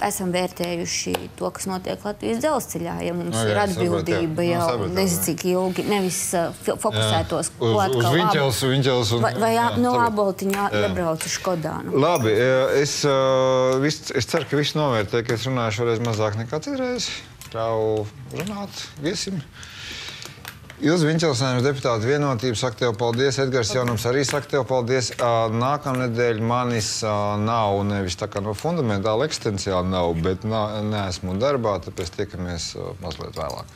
esam vērtējuši to, kas notiek Latvijas dzelzceļā, ja mums ir atbildība jau nezinu cik ilgi, nevis fokusētos uz Viņķeles un... Vai no Āboltiņa iebraucu Škodā. Labi, es ceru, ka viss novērtē, ka es runāju šoreiz mazāk nekā citreiz. Ļauj runāt viesim. Ilze Viņķeles deputāta vienotība saka tev paldies, Edgars Jaunums arī saka tev paldies. Nākamnedēļ manis nav nevis tā kā fundamentāli eksistenciāli nav, bet neesmu darbā, tāpēc tiekamies mazliet vēlāk.